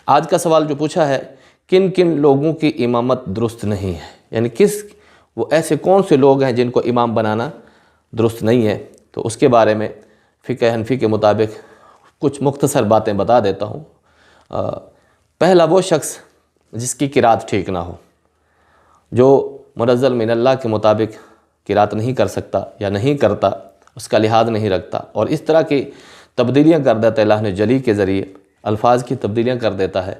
آج کا سوال جو پوچھا ہے، کن کن لوگوں کی امامت درست نہیں ہے، یعنی وہ ایسے کون سے لوگ ہیں جن کو امام بنانا درست نہیں ہے، تو اس کے بارے میں فقہ حنفی کے مطابق کچھ مختصر باتیں بتا دیتا ہوں۔ پہلا وہ شخص جس کی قرات ٹھیک نہ ہو، جو منزل من اللہ کے مطابق قرات نہیں کر سکتا یا نہیں کرتا، اس کا لحاظ نہیں رکھتا، اور اس طرح کی تبدیلیاں کر دیتا ہے اللہ نے جلی کے ذریعے، الفاظ کی تبدیلیاں کر دیتا ہے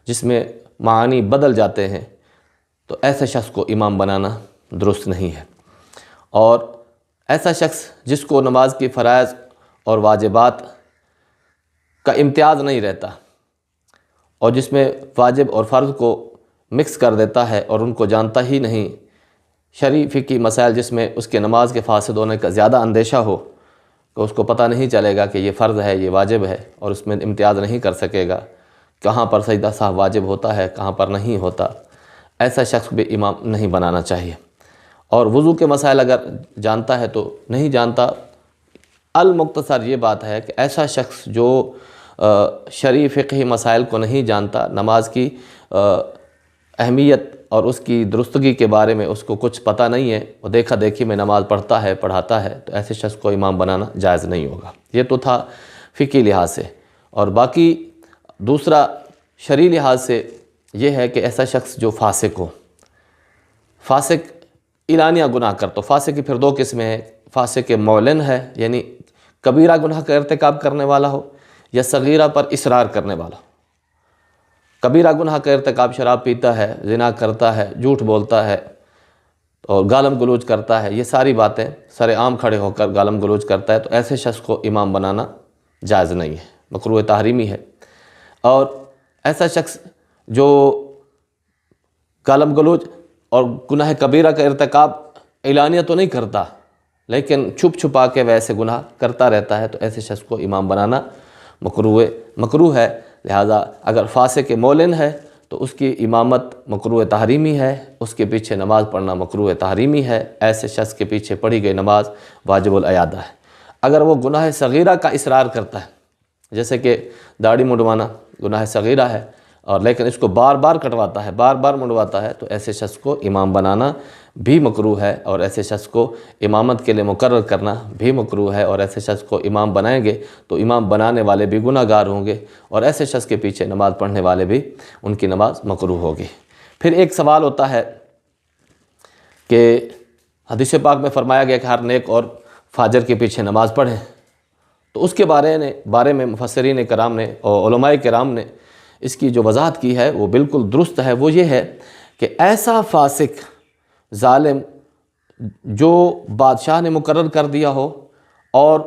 جس میں معانی بدل جاتے ہیں، تو ایسے شخص کو امام بنانا درست نہیں ہے۔ اور ایسا شخص جس کو نماز کی فرائض اور واجبات کا امتیاز نہیں رہتا، اور جس میں واجب اور فرض کو مکس کر دیتا ہے اور ان کو جانتا ہی نہیں، شرعی فقہی مسائل جس میں اس کے نماز کے فاسد ہونے کا زیادہ اندیشہ ہو کہ اس کو پتہ نہیں چلے گا کہ یہ فرض ہے یہ واجب ہے، اور اس میں امتیاز نہیں کر سکے گا، کہاں پر سجدہ سہو واجب ہوتا ہے کہاں پر نہیں ہوتا، ایسا شخص بھی امام نہیں بنانا چاہیے۔ اور وضو کے مسائل اگر جانتا ہے تو نہیں جانتا، المختصر یہ بات ہے کہ ایسا شخص جو شرعی فقہی مسائل کو نہیں جانتا، نماز کی اہمیت اور اس کی درستگی کے بارے میں اس کو کچھ پتہ نہیں ہے، وہ دیکھا دیکھی میں نماز پڑھتا ہے پڑھاتا ہے، تو ایسے شخص کو امام بنانا جائز نہیں ہوگا۔ یہ تو تھا فقہی لحاظ سے، اور باقی دوسرا شرعی لحاظ سے یہ ہے کہ ایسا شخص جو فاسق ہو، فاسق اعلانیہ گناہ کرتا ہو، فاسق کی پھر دو قسمیں ہیں، فاسق معلن ہے یعنی کبیرہ گناہ کا ارتکاب کرنے والا ہو، یا صغیرہ پر اصرار کرنے والا ہو۔ کبیرہ گناہ کا ارتکاب شراب پیتا ہے، زنا کرتا ہے، جھوٹ بولتا ہے اور گالم گلوچ کرتا ہے، یہ ساری باتیں سر عام کھڑے ہو کر گالم گلوچ کرتا ہے، تو ایسے شخص کو امام بنانا جائز نہیں ہے، مکروہ تحریمی ہے۔ اور ایسا شخص جو گالم گلوچ اور گناہ کبیرہ کا ارتکاب اعلانیہ تو نہیں کرتا لیکن چھپ چھپا کے ویسے گناہ کرتا رہتا ہے، تو ایسے شخص کو امام بنانا مکروہ ہے۔ لہذا اگر فاسق معلن ہے تو اس کی امامت مکروہ تحریمی ہے، اس کے پیچھے نماز پڑھنا مکروہ تحریمی ہے، ایسے شخص کے پیچھے پڑھی گئی نماز واجب الاعادہ ہے۔ اگر وہ گناہ صغیرہ کا اصرار کرتا ہے، جیسے کہ داڑھی منڈوانا گناہ صغیرہ ہے، اور لیکن اس کو بار بار کٹواتا ہے، بار بار منڈواتا ہے، تو ایسے شخص کو امام بنانا بھی مکروہ ہے، اور ایسے شخص کو امامت کے لیے مقرر کرنا بھی مکروہ ہے، اور ایسے شخص کو امام بنائیں گے تو امام بنانے والے بھی گناہ گار ہوں گے، اور ایسے شخص کے پیچھے نماز پڑھنے والے بھی ان کی نماز مکروہ ہوگی۔ پھر ایک سوال ہوتا ہے کہ حدیث پاک میں فرمایا گیا کہ ہر نیک اور فاجر کے پیچھے نماز پڑھیں، تو اس کے بارے میں مفسرین کرام نے اور علماء کرام نے اس کی جو وضاحت کی ہے وہ بالکل درست ہے۔ وہ یہ ہے کہ ایسا فاسق ظالم جو بادشاہ نے مقرر کر دیا ہو اور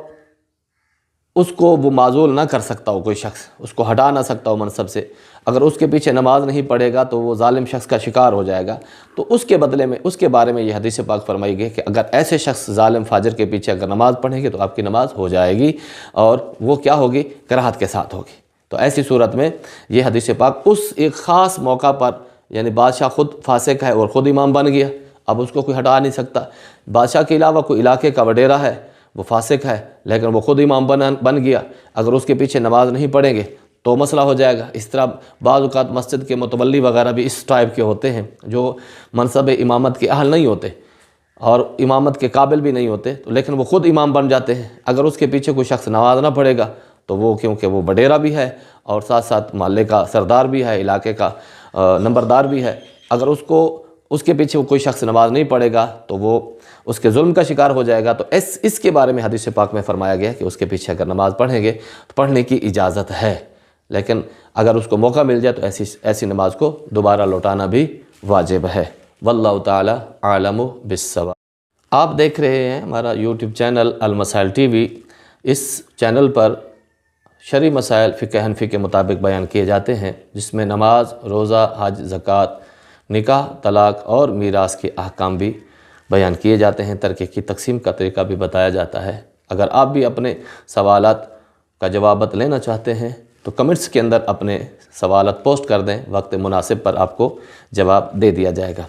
اس کو وہ معزول نہ کر سکتا ہو، کوئی شخص اس کو ہٹا نہ سکتا ہو منصب سے، اگر اس کے پیچھے نماز نہیں پڑھے گا تو وہ ظالم شخص کا شکار ہو جائے گا، تو اس کے بدلے میں اس کے بارے میں یہ حدیث پاک فرمائی گئی کہ اگر ایسے شخص ظالم فاجر کے پیچھے اگر نماز پڑھیں گے تو آپ کی نماز ہو جائے گی، اور وہ کیا ہوگی؟ کراہت کے ساتھ ہوگی۔ تو ایسی صورت میں یہ حدیث پاک اس ایک خاص موقع پر، یعنی بادشاہ خود فاسق ہے اور خود امام بن گیا، اب اس کو کوئی ہٹا نہیں سکتا، بادشاہ کے علاوہ کوئی علاقے کا وڈیرا ہے وہ فاسق ہے لیکن وہ خود امام بن گیا، اگر اس کے پیچھے نماز نہیں پڑھیں گے تو مسئلہ ہو جائے گا۔ اس طرح بعض اوقات مسجد کے متولی وغیرہ بھی اس ٹائپ کے ہوتے ہیں جو منصب امامت کے اہل نہیں ہوتے اور امامت کے قابل بھی نہیں ہوتے، لیکن وہ خود امام بن جاتے ہیں، اگر اس کے پیچھے کوئی شخص نماز نہ پڑھے گا تو وہ کیونکہ وہ وڈیرا بھی ہے اور ساتھ ساتھ محلے کا سردار بھی ہے، علاقے کا نمبردار بھی ہے، اگر اس کے پیچھے کوئی شخص نماز نہیں پڑھے گا تو وہ اس کے ظلم کا شکار ہو جائے گا۔ تو اس کے بارے میں حدیث پاک میں فرمایا گیا کہ اس کے پیچھے اگر نماز پڑھیں گے تو پڑھنے کی اجازت ہے، لیکن اگر اس کو موقع مل جائے تو ایسی نماز کو دوبارہ لوٹانا بھی واجب ہے۔ واللہ تعالی عالم بالصواب۔ آپ دیکھ رہے ہیں ہمارا یوٹیوب چینل المسائل ٹی وی۔ اس چینل پر شرعی مسائل فقہ حنفی کے مطابق بیان کیے جاتے ہیں، جس میں نماز، روزہ، حج، زکوٰۃ، نکاح، طلاق اور میراث کے احکام بھی بیان کیے جاتے ہیں، ترکے کی تقسیم کا طریقہ بھی بتایا جاتا ہے۔ اگر آپ بھی اپنے سوالات کا جوابات لینا چاہتے ہیں تو کمنٹس کے اندر اپنے سوالات پوسٹ کر دیں، وقت مناسب پر آپ کو جواب دے دیا جائے گا۔